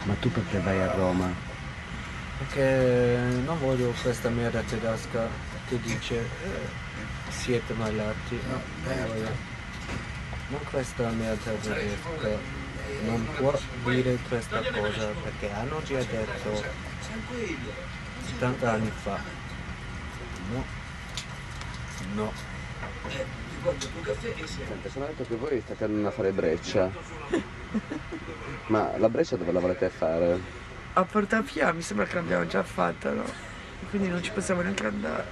Ma tu perché vai a Roma? Perché non voglio questa merda tedesca che dice siete malati. No, non voglio. Non questa merda tedesca. Non può dire questa cosa perché hanno già detto 70 anni fa. No. No. Senti, sono detto che voi state andando a fare breccia. Ma la breccia dove la volete fare? A Portapia mi sembra che l'abbiamo già fatta, no? Quindi non ci possiamo neanche andare.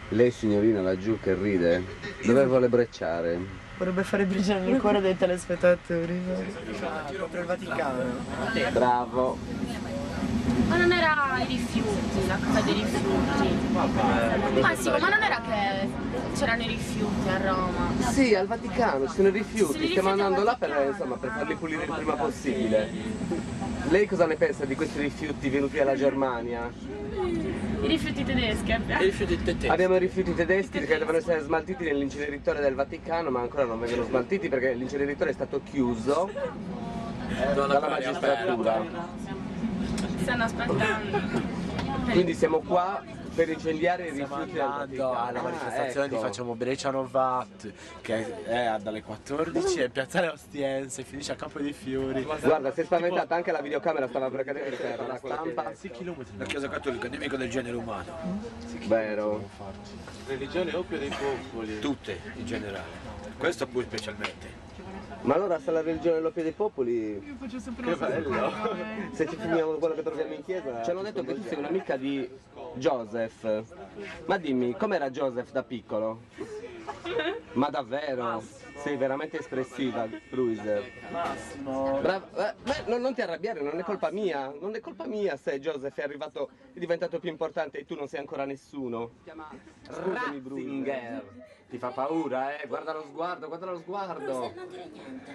Lei signorina laggiù che ride, dove vuole brecciare? Vorrebbe fare briciare il cuore dei telespettatori. Proprio il Vaticano. Bravo! Ma non era i rifiuti, la casa dei rifiuti. Ma sì, ma non era che c'erano i rifiuti a Roma. Sì, al Vaticano ci sono i rifiuti, Sì, stiamo rifiuti al andando là per, Vaticano. insomma, per farli pulire il prima possibile. Lei cosa ne pensa di questi rifiuti venuti dalla Germania? I rifiuti tedeschi abbiamo. I rifiuti tedeschi. Abbiamo i rifiuti tedeschi che devono essere smaltiti nell'inceneritore del Vaticano, ma ancora non vengono smaltiti perché l'inceneritore è stato chiuso dalla magistratura. Stanno aspettando. Quindi siamo qua per incendiare i rifiuti del Andando Vaticano. alla manifestazione di ecco. Facciamo Breccia Novat, che è dalle 14 e Piazzale Ostiense, finisce a Campo dei Fiori. Guarda, si è spaventata, anche la videocamera stava per cadere per terra, la stampa. 6 km. La Chiesa Cattolica, nemico del genere umano. Vero. Religione oppio dei popoli. Tutte, in generale. Questo pure specialmente. Ma allora se la religione è l'oppio dei popoli, Io faccio sempre che bello! Se ci finiamo quello che troviamo in chiesa. Ci hanno detto che tu sei un'amica di Joseph. Ma dimmi, com'era Joseph da piccolo? Ma davvero? Sei veramente espressiva, Bruiser. Massimo. Bravo, non ti arrabbiare, non è colpa mia. Non è colpa mia se Joseph è diventato più importante e tu non sei ancora nessuno. Scusami, Bruiser. Ti fa paura, guarda lo sguardo, guarda lo sguardo. Non dire niente.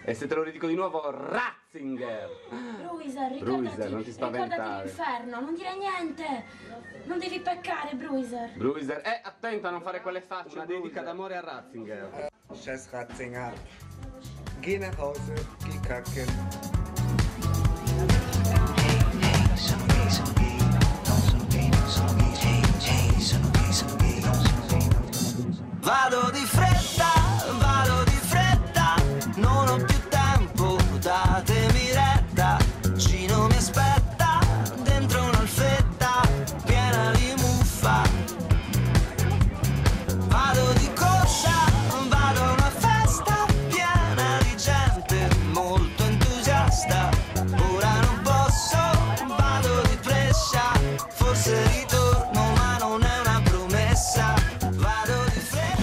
E se te lo ridico di nuovo, Ratzinger! Bruiser, Bruiser, non ti ricordati spaventare. l'inferno, non dire niente. Non devi peccare, Bruiser. Bruiser, attento a non fare quelle facce. Una dedica d'amore a Ratzinger. Scheiß Ratzinger. Geh nach Hause, geh kacken. Vado di fretta, non ho più tempo, datemi retta. Gino mi aspetta dentro un'alfetta piena di muffa. Vado di corsa, vado a una festa piena di gente molto entusiasta. Ora non posso, vado di prescia, forse ritorno ma non è una promessa. Vado di fretta.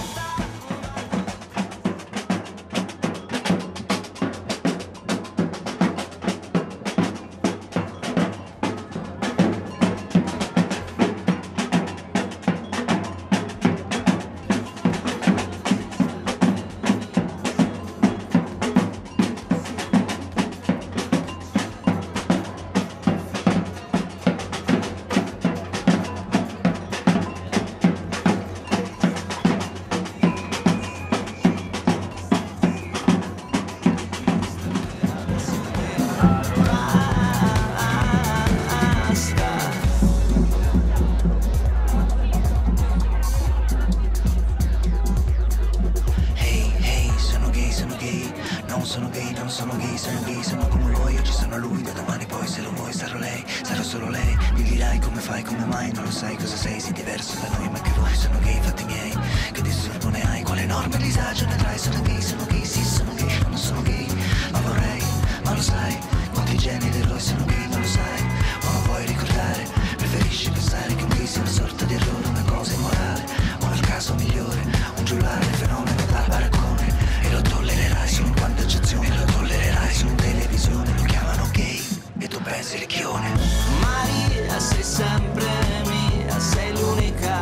Sono come voi, oggi sono lui, da domani poi se lo vuoi sarò lei, sarò solo lei. Mi dirai come fai, come mai, non lo sai cosa sei, sei diverso da noi, ma che vuoi, sono gay, fatti miei, che disturbo ne hai, quale enorme disagio ne trai, sono gay, sì sono gay, ma non sono gay, ma vorrei, ma lo sai, quanti geni di eroi sono gay, non lo sai, o non vuoi ricordare, preferisci pensare che un gay sia una sorta di errore, una cosa immorale, o nel caso migliore, un giullare, fenomeno dal baraccone, e lo tollererai solo in quanto eccezione, lo tollererai solo in televisione, lo chiamano gay, e tu pensi ricchione. Maria, sei sempre mia, sei l'unica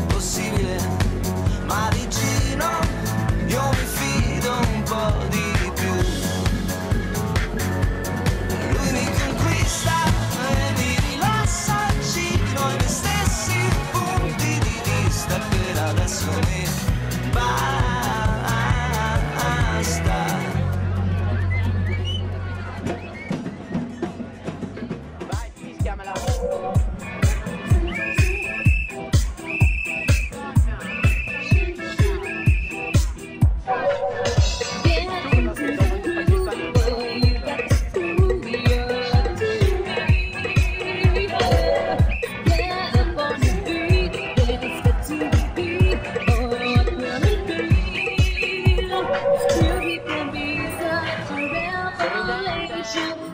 possibile, ma vicino io mi fido un po' di più.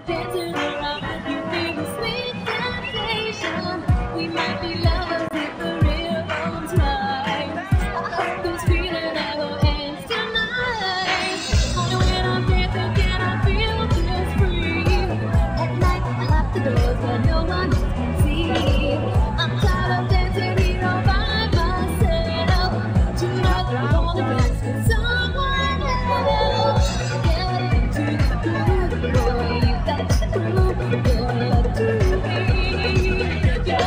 dancing around, you feel the sweet sensation. We might be lovers if the rhythm's right. I hope this feeling never ends tonight. And when I'm dancing, can I feel this free? At night, I lock the doors where no one else can see. I'm tired of dancing here all by myself. Tonight, I wanna dance with someone else. Get into the groove, boy, you got the groove, you're to me. Yeah,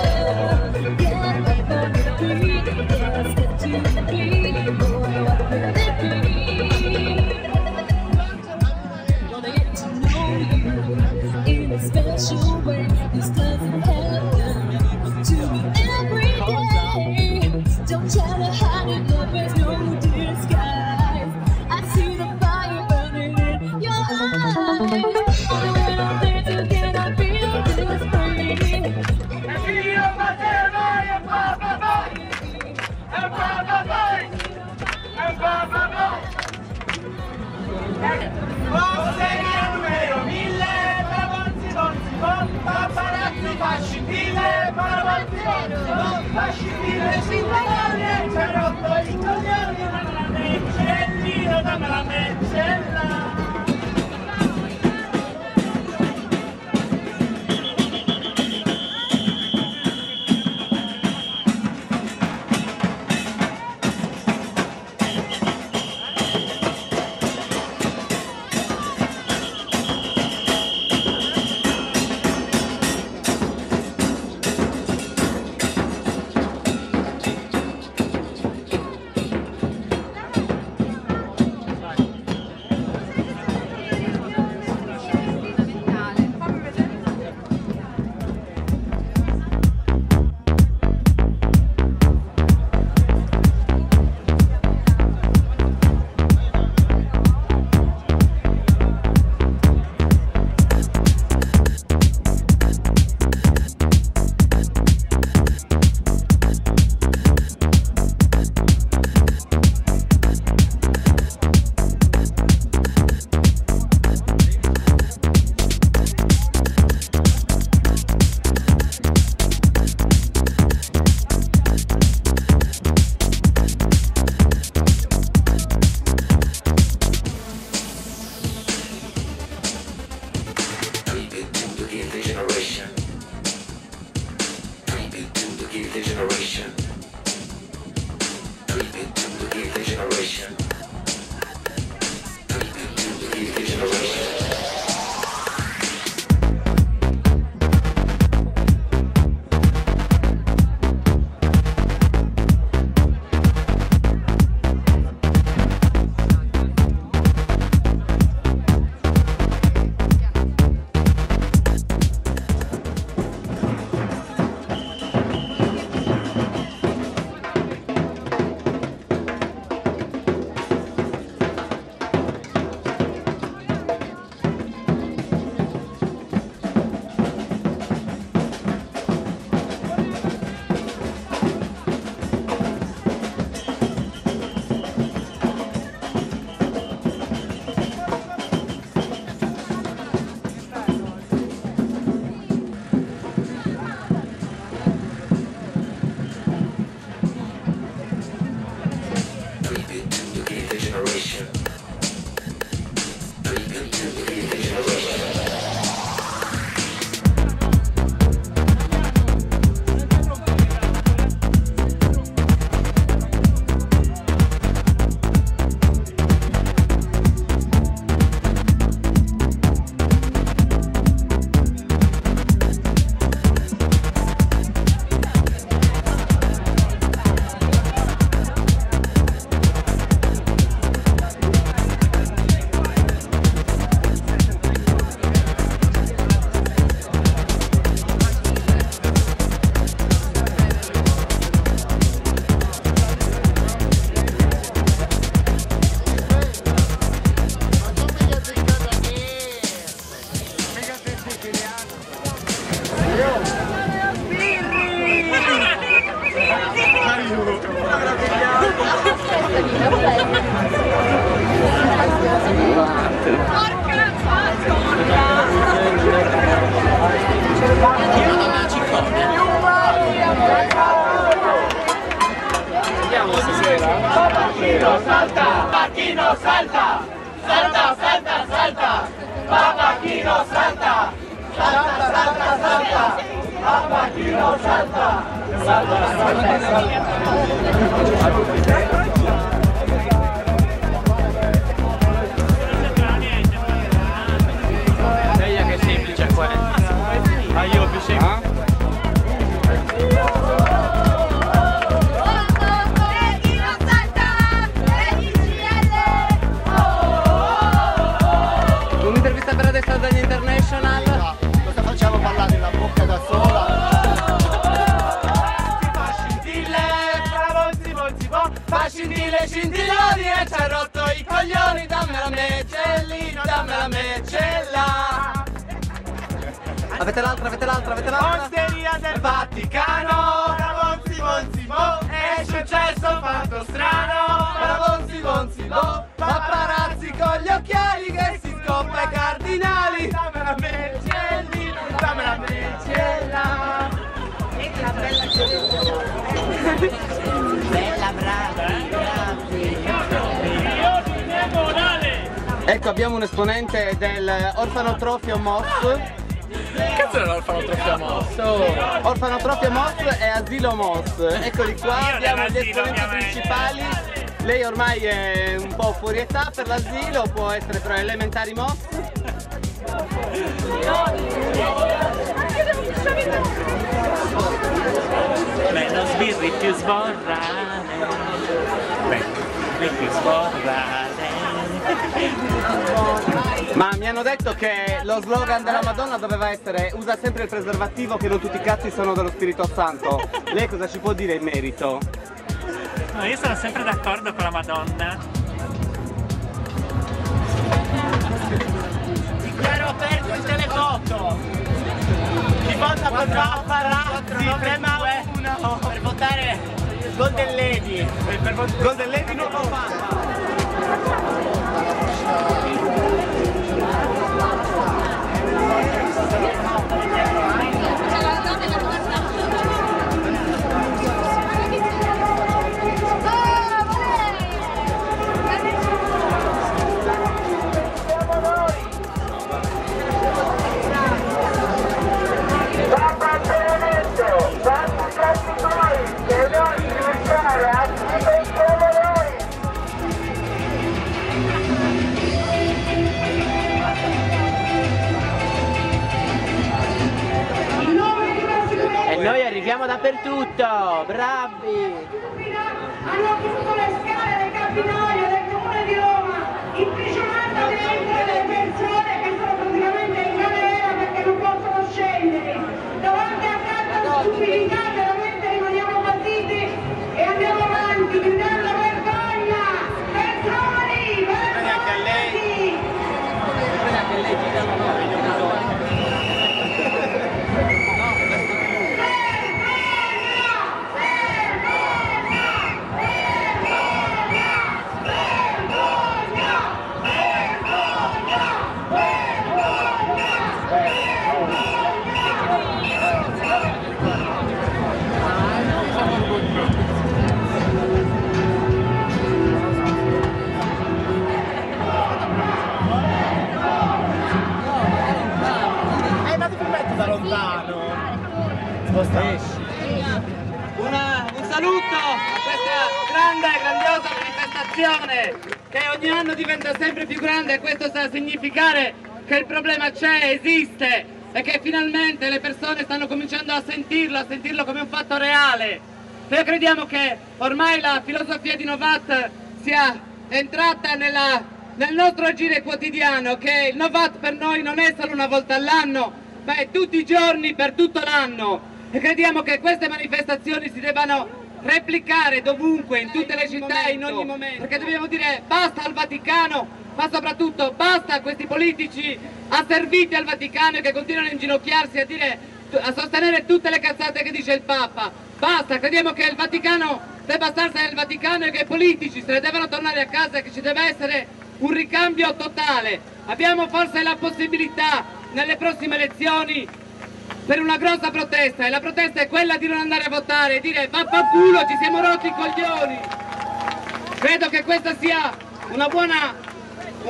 get up on the beat, yeah, step to the beat, boy, what will it be? Gonna get to know you in a special way. This doesn't happen to me every day. Don't try to hide it, love, there's no disguise. I see the fire burning in your eyes. And when I'm dancing, can I feel this free? salta, Papachino salta, salta, salta, salta, Papachino salta, salta, salta, salta, Papachino salta, salta, salta, salta. Che semplice questo. Ah, io più semplice. Un'intervista per adesso dagli International. Cosa facciamo parlare la bocca da sola? Fa scintille scintilloni e ci ha rotto i coglioni. Dammela mecellino, dammela mecella. Avete l'altra, avete l'altra, avete l'altra? Osteria del Vaticano. Bravonzi, bonzi, bo. È successo un fatto strano. Bravonzi, bonzi, bo. Paparazzi con gli occhiali che si scoppa i cardinali. Dammela mecellino, dammela mecella. E la bella bella, bravi, bravi. Ecco, abbiamo un esponente del Orfanotrofio Mos. Che cazzo è l'orfanotrofio Mos? Orfanotrofio Mos e Asilo Mos. Eccoli qua, abbiamo gli esponenti principali. Lei ormai è un po' fuori età per l'asilo, può essere però elementari Mos. Beh, non sbirri più sborrare. Beh, più sborrare. Ma mi hanno detto che lo slogan della Madonna doveva essere usa sempre il preservativo che non tutti i cazzi sono dello Spirito Santo. Lei cosa ci può dire in merito? No, io sono sempre d'accordo con la Madonna. Dichiaro aperto il televoto. Chi vota per paparazzi prema 1 per votare Golden Lady. Golden Lady non lo fa. E noi arriviamo dappertutto, bravi! Hanno chiuso le scale del Capitolio del Comune di Roma, imprigionando dentro le persone che sono praticamente in galera perché non possono scendere. Davanti a tanta stupidità veramente rimaniamo basiti e andiamo avanti gridando vergogna! Persone, vergognati! Ma ti permetti da lontano? Un saluto a questa grande e grandiosa manifestazione che ogni anno diventa sempre più grande e questo sta a significare che il problema c'è, esiste e che finalmente le persone stanno cominciando a sentirlo come un fatto reale. Noi crediamo che ormai la filosofia di Novat sia entrata nel nostro agire quotidiano, che il Novat per noi non è solo una volta all'anno, ma è tutti i giorni per tutto l'anno. E crediamo che queste manifestazioni si debbano replicare dovunque, in tutte le città, in ogni momento, perché dobbiamo dire basta al Vaticano, ma soprattutto basta a questi politici asserviti al Vaticano che continuano a inginocchiarsi a sostenere tutte le cazzate che dice il Papa. Basta, crediamo che il Vaticano debba starsene nel Vaticano e che i politici se ne devono tornare a casa e che ci deve essere un ricambio totale. Abbiamo forse la possibilità nelle prossime elezioni per una grossa protesta, e la protesta è quella di non andare a votare e dire vaffanculo, ci siamo rotti i coglioni. Credo che questo sia un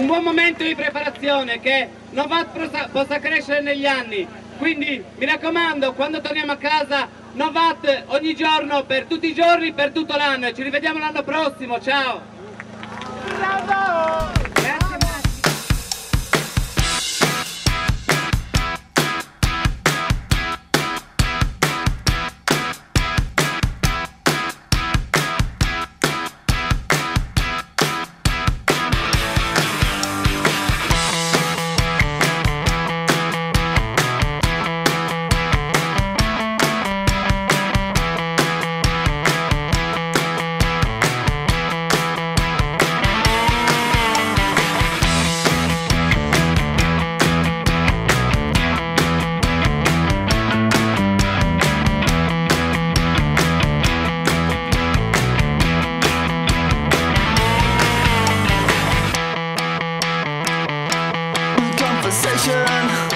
buon momento di preparazione che Novat possa crescere negli anni. Quindi mi raccomando, quando torniamo a casa, Novat ogni giorno, per tutti i giorni, per tutto l'anno, e ci rivediamo l'anno prossimo, ciao! Bravo! Grazie. Conversation